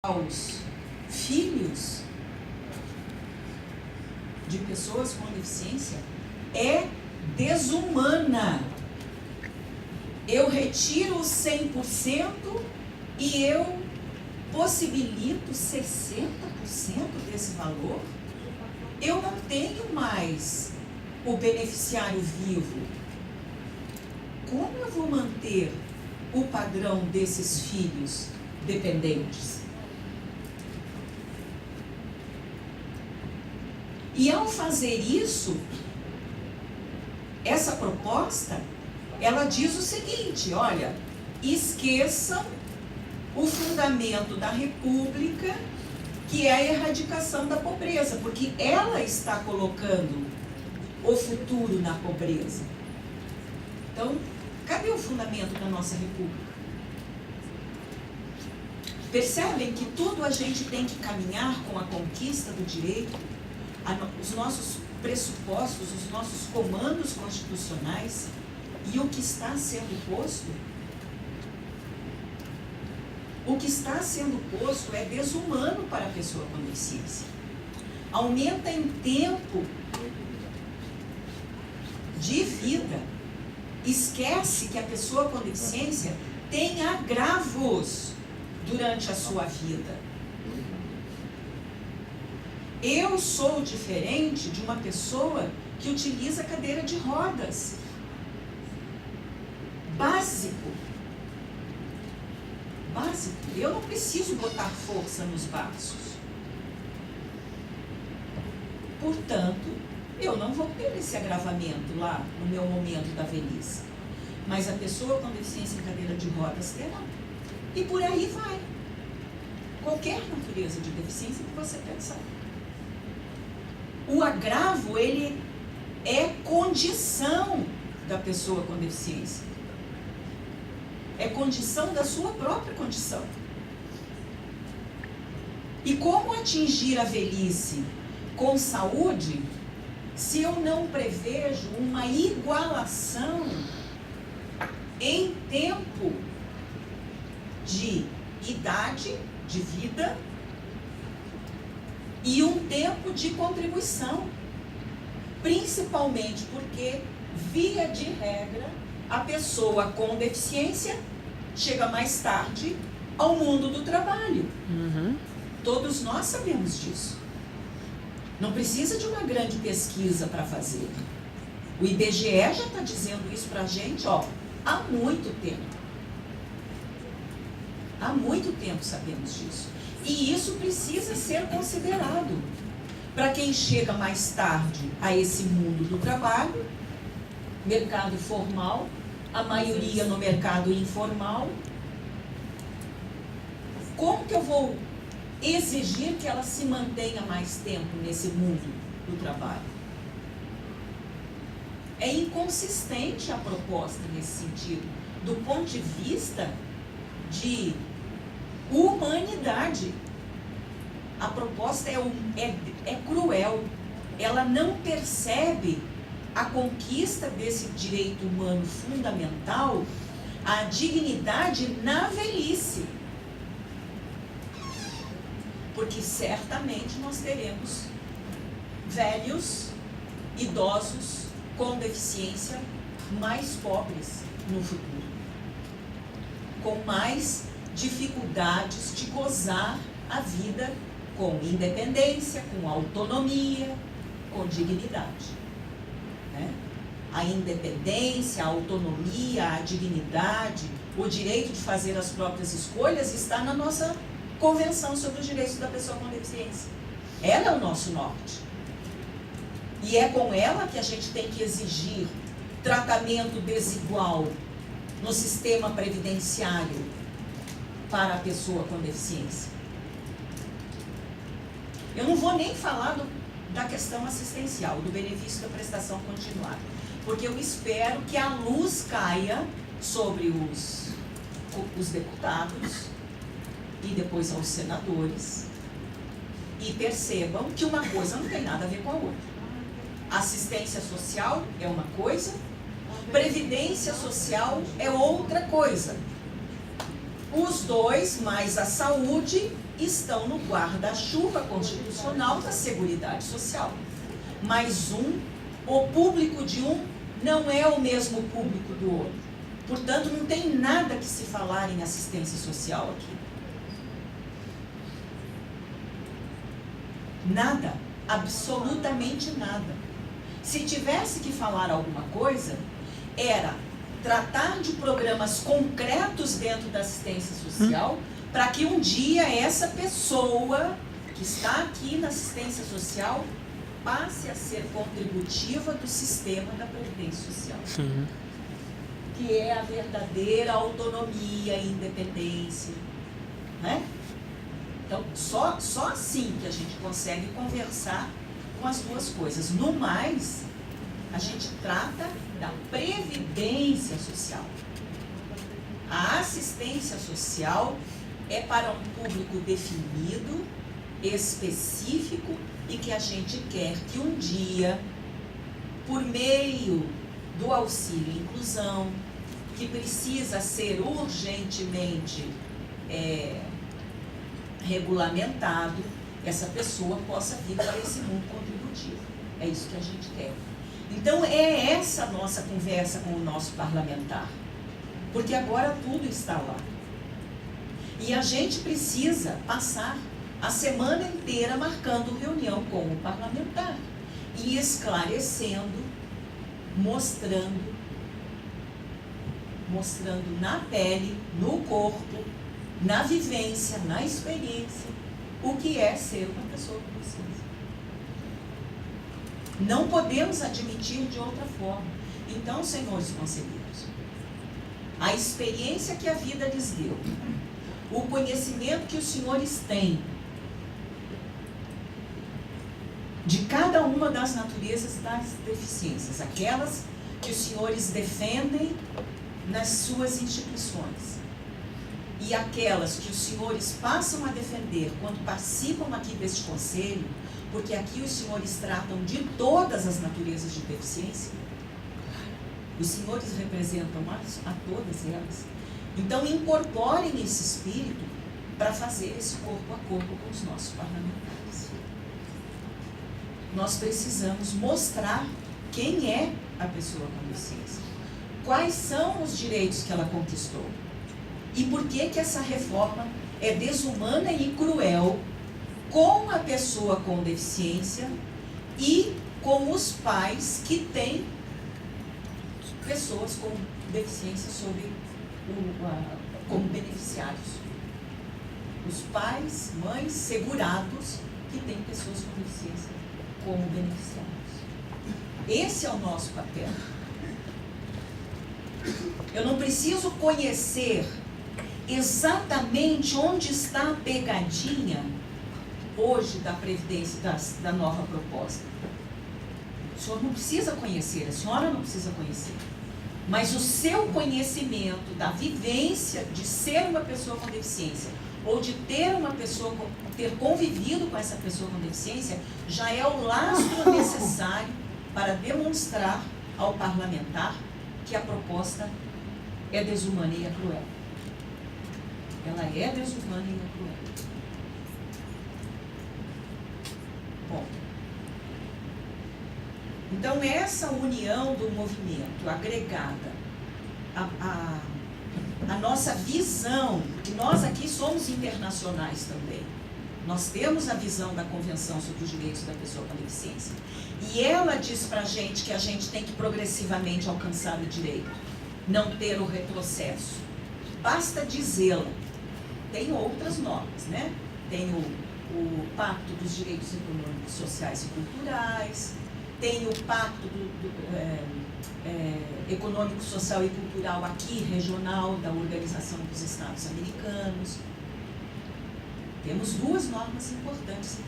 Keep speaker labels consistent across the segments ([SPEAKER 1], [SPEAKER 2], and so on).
[SPEAKER 1] aos filhos de pessoas com deficiência é desumana. Eu retiro o 100% e eu possibilito 60% desse valor. Eu não tenho mais o beneficiário vivo. Como eu vou manter o padrão desses filhos dependentes? E ao fazer isso, essa proposta, ela diz o seguinte: olha, esqueçam o fundamento da República, que é a erradicação da pobreza, porque ela está colocando o futuro na pobreza. Então, cadê o fundamento da nossa República? Percebem que tudo a gente tem que caminhar com a conquista do direito, os nossos pressupostos, os nossos comandos constitucionais, e o que está sendo posto? O que está sendo posto é desumano para a pessoa com deficiência. Aumenta em tempo de vida. Esquece que a pessoa com deficiência tem agravos durante a sua vida. Eu sou diferente de uma pessoa que utiliza cadeira de rodas. Básico. Básico. Eu não preciso botar força nos braços. Portanto, eu não vou ter esse agravamento lá no meu momento da velhice. Mas a pessoa com deficiência em cadeira de rodas terá. E por aí vai. Qualquer natureza de deficiência que você pensar. O agravo, ele é condição da pessoa com deficiência. É condição da sua própria condição. E como atingir a velhice com saúde, se eu não prevejo uma igualação em tempo de idade, de vida, e um tempo de contribuição, principalmente porque, via de regra, a pessoa com deficiência chega mais tarde ao mundo do trabalho. Todos nós sabemos disso. Não precisa de uma grande pesquisa para fazer. O IBGE já está dizendo isso para a gente, há muito tempo. Há muito tempo sabemos disso. E isso precisa ser considerado para quem chega mais tarde a esse mundo do trabalho, mercado formal, a maioria no mercado informal. Como que eu vou exigir que ela se mantenha mais tempo nesse mundo do trabalho? É inconsistente a proposta nesse sentido, do ponto de vista de humanidade. A proposta é cruel. Ela não percebe a conquista desse direito humano fundamental, a dignidade na velhice. Porque certamente nós teremos velhos, idosos com deficiência mais pobres no futuro, com mais dificuldades de gozar a vida com independência, com autonomia, com dignidade. A independência, a autonomia, a dignidade, o direito de fazer as próprias escolhas está na nossa Convenção sobre os Direitos da Pessoa com Deficiência. Ela é o nosso norte. E é com ela que a gente tem que exigir tratamento desigual no sistema previdenciário para a pessoa com deficiência. Eu não vou nem falar da questão assistencial, do benefício da prestação continuada, porque eu espero que a luz caia sobre os deputados e depois aos senadores e percebam que uma coisa não tem nada a ver com a outra. Assistência social é uma coisa, previdência social é outra coisa. Os dois, mais a saúde, estão no guarda-chuva constitucional da Seguridade Social. Mas o público de um não é o mesmo público do outro. Portanto, não tem nada que se falar em assistência social aqui. Nada, absolutamente nada. Se tivesse que falar alguma coisa, era tratar de programas concretos dentro da assistência social, para que um dia essa pessoa que está aqui na assistência social passe a ser contributiva do sistema da Previdência Social.
[SPEAKER 2] Sim.
[SPEAKER 1] Que é a verdadeira autonomia e independência. Né? Então, só assim que a gente consegue conversar com as duas coisas. No mais, a gente trata da previdência social. A assistência social é para um público definido, específico, e que a gente quer que um dia, por meio do auxílio e inclusão, que precisa ser urgentemente regulamentado, essa pessoa possa vir para esse mundo contributivo. É isso que a gente quer. Então, é essa a nossa conversa com o nosso parlamentar. Porque agora tudo está lá. E a gente precisa passar a semana inteira marcando reunião com o parlamentar e esclarecendo, mostrando na pele, no corpo, na vivência, na experiência, o que é ser uma pessoa com deficiência. Não podemos admitir de outra forma. Então, senhores conselheiros, a experiência que a vida lhes deu, o conhecimento que os senhores têm de cada uma das naturezas das deficiências, aquelas que os senhores defendem nas suas instituições e aquelas que os senhores passam a defender quando participam aqui deste conselho, porque aqui os senhores tratam de todas as naturezas de deficiência, os senhores representam a todas elas. Então, incorporem esse espírito para fazer esse corpo a corpo com os nossos parlamentares. Nós precisamos mostrar quem é a pessoa com deficiência, quais são os direitos que ela conquistou e por que essa reforma é desumana e cruel com a pessoa com deficiência e com os pais que têm pessoas com deficiência como beneficiários. Os pais, mães segurados que têm pessoas com deficiência como beneficiários. Esse é o nosso papel. Eu não preciso conhecer exatamente onde está a pegadinha hoje da Previdência, da nova proposta. O senhor não precisa conhecer, a senhora não precisa conhecer. Mas o seu conhecimento da vivência de ser uma pessoa com deficiência ou de ter convivido com essa pessoa com deficiência já é o lastro necessário para demonstrar ao parlamentar que a proposta é desumana e é cruel. Ela é desumana e é cruel. Bom, então essa união do movimento agregada a nossa visão, porque nós aqui somos internacionais também, nós temos a visão da Convenção sobre os Direitos da Pessoa com Deficiência, e ela diz pra gente que a gente tem que progressivamente alcançar o direito, não ter o retrocesso. Basta dizê-la. Tem outras normas, né? Tem o Pacto dos Direitos Econômicos, Sociais e Culturais, tem o Pacto Econômico, Social e Cultural aqui, regional, da Organização dos Estados Americanos. Temos duas normas importantes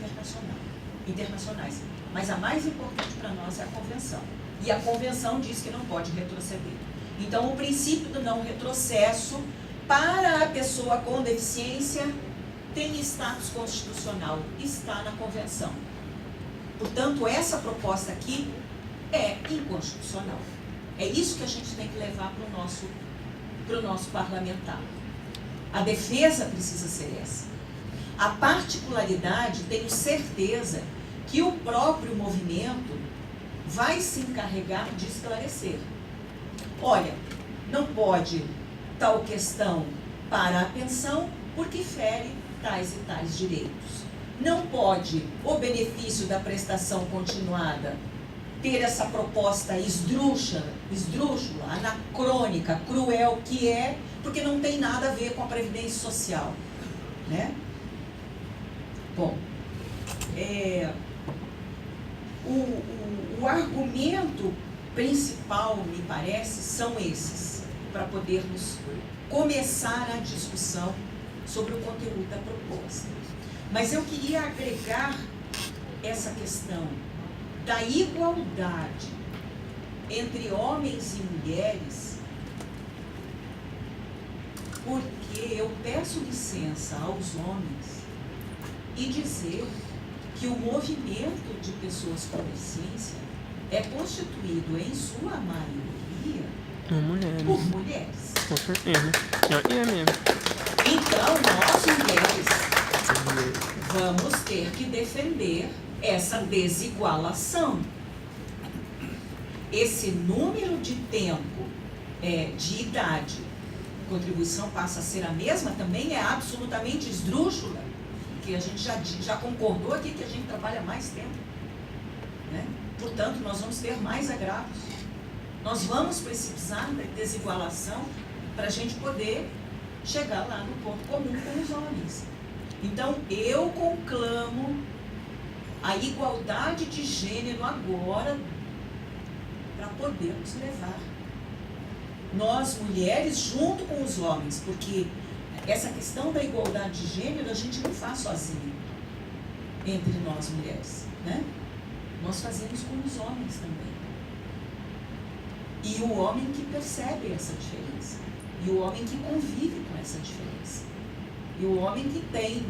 [SPEAKER 1] internacionais, mas a mais importante para nós é a Convenção. E a Convenção diz que não pode retroceder. Então, o princípio do não retrocesso para a pessoa com deficiência tem status constitucional, está na Convenção. Portanto, essa proposta aqui é inconstitucional. É isso que a gente tem que levar para o nosso parlamentar. A defesa precisa ser essa. A particularidade, tenho certeza que o próprio movimento vai se encarregar de esclarecer. Olha, não pode tal questão para a pensão porque fere tais e tais direitos. Não pode o benefício da prestação continuada ter essa proposta esdrúxula, anacrônica, cruel que é, porque não tem nada a ver com a Previdência Social, né? Bom, o argumento principal, me parece, são esses, para podermos começar a discussão sobre o conteúdo da proposta. Mas eu queria agregar essa questão da igualdade entre homens e mulheres, porque eu peço licença aos homens e dizer que o movimento de pessoas com deficiência é constituído, em sua maioria, por mulheres.
[SPEAKER 2] Com certeza. E é mesmo.
[SPEAKER 1] Então, nós, mulheres, vamos ter que defender essa desigualação. Esse número de tempo, de idade, contribuição passa a ser a mesma, também é absolutamente esdrúxula, porque a gente já concordou aqui que a gente trabalha mais tempo, né? Portanto, nós vamos ter mais agravos. Nós vamos precisar da desigualação para a gente poder chegar lá no ponto comum com os homens. Então, eu conclamo a igualdade de gênero agora para podermos levar nós, mulheres, junto com os homens, porque essa questão da igualdade de gênero a gente não faz sozinho, entre nós, mulheres, né? Nós fazemos com os homens também. E o homem que percebe essa diferença, e o homem que convive com essa diferença, e o homem que tem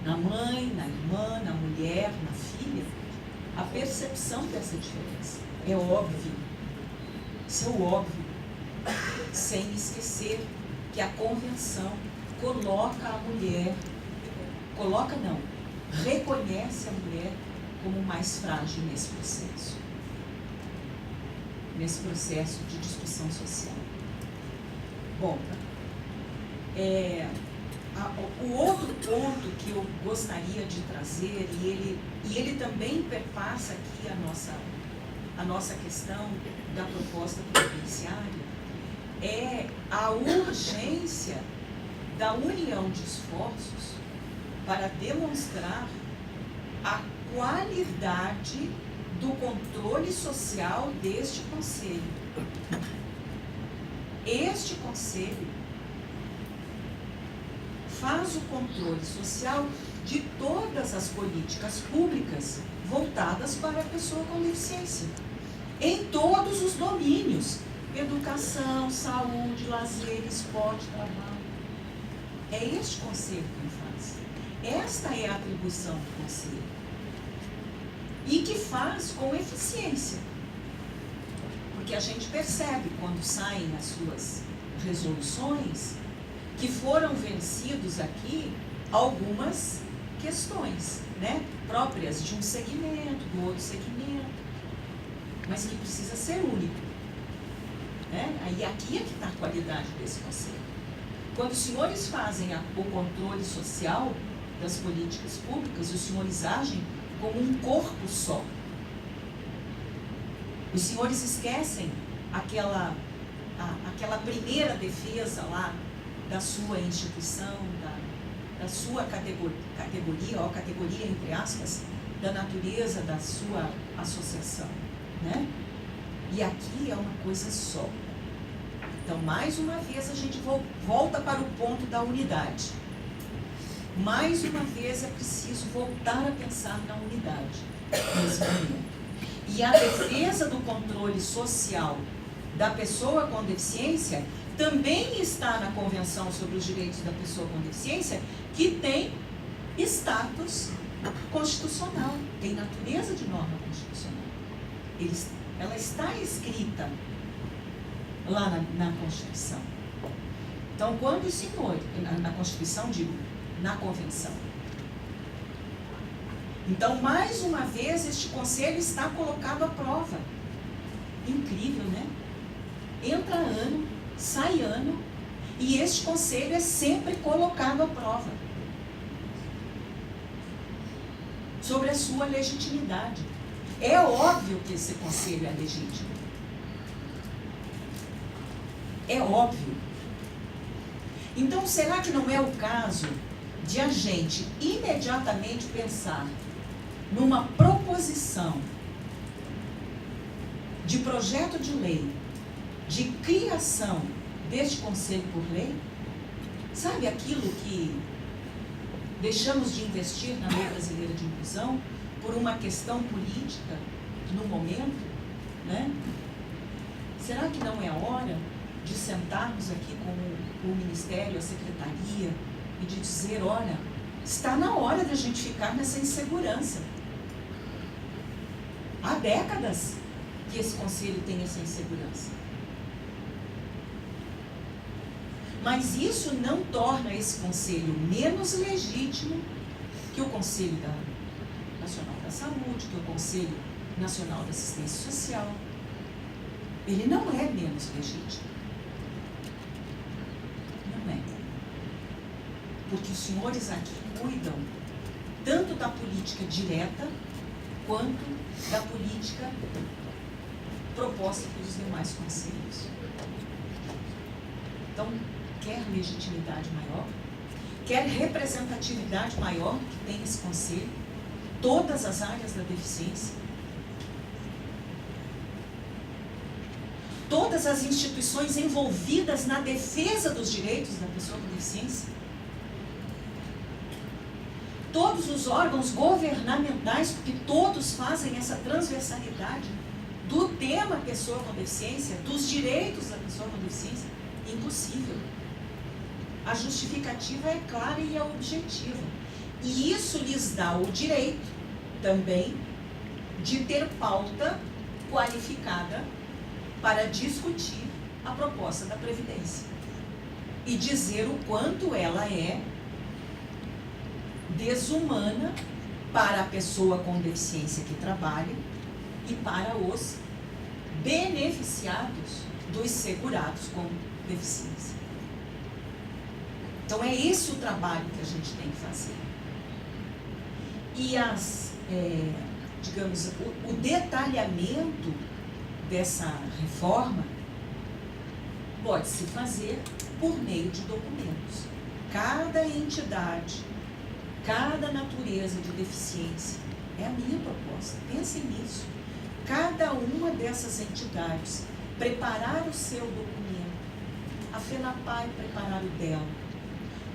[SPEAKER 1] na mãe, na irmã, na mulher, na filha, a percepção dessa diferença. É óbvio, isso é o óbvio, sem esquecer que a convenção coloca a mulher, reconhece a mulher como mais frágil nesse processo de discussão social. Bom, o outro ponto que eu gostaria de trazer, e ele também perpassa aqui a nossa questão da proposta previdenciária, é a urgência da união de esforços para demonstrar a qualidade do controle social deste Conselho. Este Conselho faz o controle social de todas as políticas públicas voltadas para a pessoa com deficiência, em todos os domínios: educação, saúde, lazer, esporte, trabalho. É este Conselho que faz. Esta é a atribuição do Conselho. E que faz com eficiência. Porque a gente percebe, quando saem as suas resoluções, que foram vencidos aqui algumas questões, né, próprias de um segmento, do outro segmento, mas que precisa ser único, né? Aí aqui é que está a qualidade desse Conselho. Quando os senhores fazem o controle social das políticas públicas, os senhores agem como um corpo só. Os senhores esquecem aquela primeira defesa lá da sua instituição, da sua categoria, ou categoria entre aspas, da natureza da sua associação, né? E aqui é uma coisa só. Então, mais uma vez, a gente volta para o ponto da unidade. Mais uma vez é preciso voltar a pensar na unidade nesse momento. E a defesa do controle social da pessoa com deficiência também está na Convenção sobre os Direitos da Pessoa com Deficiência, que tem status constitucional, tem natureza de norma constitucional. Ela está escrita lá na Constituição. Então, quando o senhor, na Constituição, digo, na Convenção, Então, mais uma vez, este conselho está colocado à prova. Incrível, né? Entra ano, sai ano, e este conselho é sempre colocado à prova sobre a sua legitimidade. É óbvio que esse conselho é legítimo. É óbvio. Então, será que não é o caso de a gente imediatamente pensar numa proposição de projeto de lei, de criação deste conselho por lei? Sabe aquilo que deixamos de investir na Lei Brasileira de Inclusão por uma questão política no momento, né? Será que não é a hora de sentarmos aqui com o Ministério, a Secretaria, e de dizer, olha, está na hora da gente ficar nessa insegurança. Há décadas que esse conselho tem essa insegurança. Mas isso não torna esse conselho menos legítimo que o Conselho Nacional da Saúde, que o Conselho Nacional da Assistência Social. Ele não é menos legítimo. Não é. Porque os senhores aqui cuidam tanto da política direta quanto da política proposta pelos demais conselhos. Então, quer legitimidade maior, quer representatividade maior que tem esse conselho, todas as áreas da deficiência, todas as instituições envolvidas na defesa dos direitos da pessoa com deficiência, todos os órgãos governamentais, porque todos fazem essa transversalidade do tema pessoa com deficiência, dos direitos da pessoa com deficiência. Impossível. A justificativa é clara e é objetiva. E isso lhes dá o direito também de ter pauta qualificada para discutir a proposta da Previdência e dizer o quanto ela é desumana para a pessoa com deficiência que trabalha e para os beneficiados dos segurados com deficiência. Então é esse o trabalho que a gente tem que fazer. E digamos, o detalhamento dessa reforma pode-se fazer por meio de documentos. Cada entidade, cada natureza de deficiência, é a minha proposta, pensem nisso. Cada uma dessas entidades preparar o seu documento, a FENAPAI preparar o dela,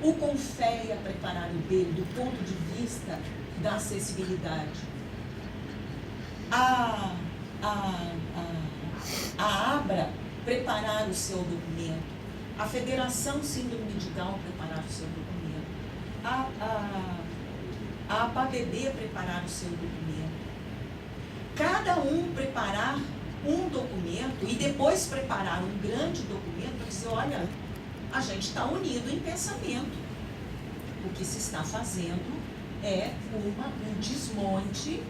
[SPEAKER 1] o CONFEA preparar o dele, do ponto de vista da acessibilidade, a ABRA preparar o seu documento, a Federação Síndrome de Down preparar o seu documento, a APABB preparar o seu documento. Cada um preparar um documento e depois preparar um grande documento para dizer, olha, a gente está unido em pensamento. O que se está fazendo é um desmonte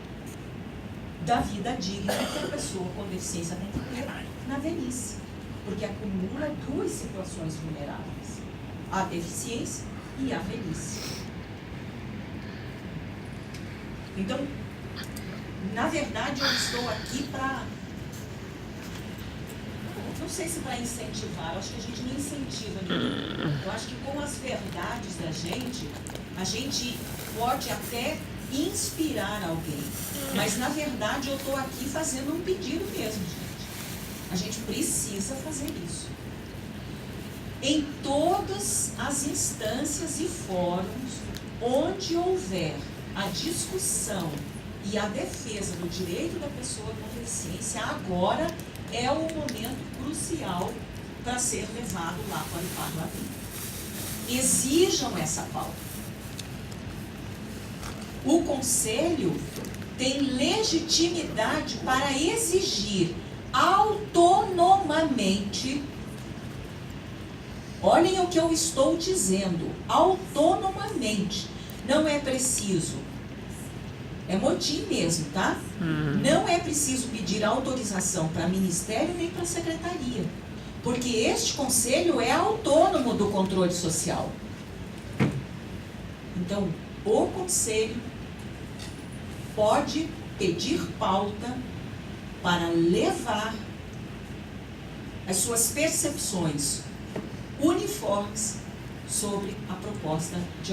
[SPEAKER 1] da vida digna que a pessoa com deficiência tem que ter na velhice. Porque acumula duas situações vulneráveis, a deficiência e a velhice. Então, na verdade, eu estou aqui para, não sei se para incentivar, eu acho que a gente não incentiva ninguém. Eu acho que com as verdades da gente, a gente pode até inspirar alguém. Mas, na verdade, eu estou aqui fazendo um pedido mesmo, gente. A gente precisa fazer isso. Em todas as instâncias e fóruns onde houver a discussão e a defesa do direito da pessoa com deficiência, agora é o momento crucial para ser levado lá para o parlamento. Exijam essa pauta. O Conselho tem legitimidade para exigir autonomamente, olhem o que eu estou dizendo, autonomamente. Não é preciso É motim mesmo, tá? Não é preciso pedir autorização para ministério nem para secretaria, porque este conselho é autônomo do controle social. Então, o conselho pode pedir pauta para levar as suas percepções uniformes sobre a proposta de